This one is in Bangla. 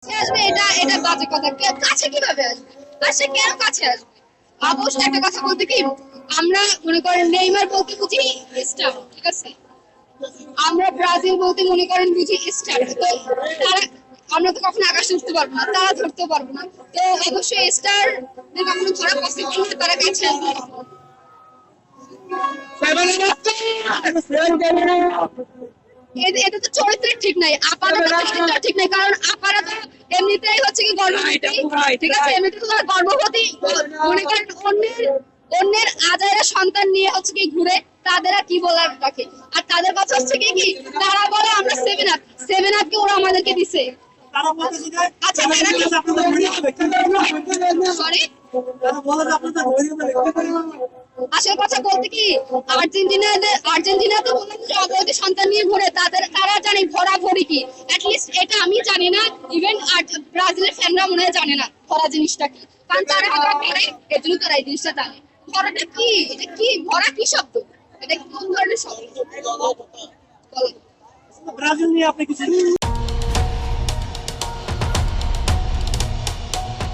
আসবে, এটা এটা বাজে কথা। কাছে কিভাবে আসবে? আর সে কেন কাছে আসবে? অবশ্যই একটা কথা বলতে কি, আমরা মনে করেন নেইমার বলতে বুঝি স্টার, ঠিক আছে? আমরা ব্রাজিল বলতে মনে করেন বুঝি স্টার। তো তারা, আমরা তো কখনো আকাশে উঠতে পারবো না, তারা ধরতেও পারবো না। তো অবশ্যই স্টার কখনো ধরা পসিবল না, তারা কাছে আসবে। এটা তো চরিত্রের ঠিক নাই, আপাতত চরিত্র ঠিক নাই, কারণ আপাতত এমনিতেই হচ্ছে কি গর্ভবতী, ঠিক আছে? এমনিতে তো তারা গর্ভবতী, মনে করেন অন্যের অন্যের আজাইরা সন্তান নিয়ে হচ্ছে কি ঘুরে, তাদের আর কি বলার রাখে? আর তাদের কথা হচ্ছে কি কি তারা বলে আমরা সেভেন আপ কে ওরা আমাদেরকে দিছে। আচ্ছা সরি, আসল কথা বলতে কি, আর্জেন্টিনা তো বললাম যে অবৈধ সন্তান নিয়ে ঘুরে, তারা জানে ভরা ভরি কি। লিস্ট এটা আমি জানি না, ইভেন ব্রাজিলের ফ্যানরা মনে হয় জানে না ভরা জিনিসটা কি, কারণ তারা হয়তো করে, এর জন্য তারা এই জিনিসটা জানে। ভরাটা কি, এটা কি ভরা কি শব্দ, এটা কোন ধরনের শব্দ? ব্রাজিল নিয়ে আপনি কিছু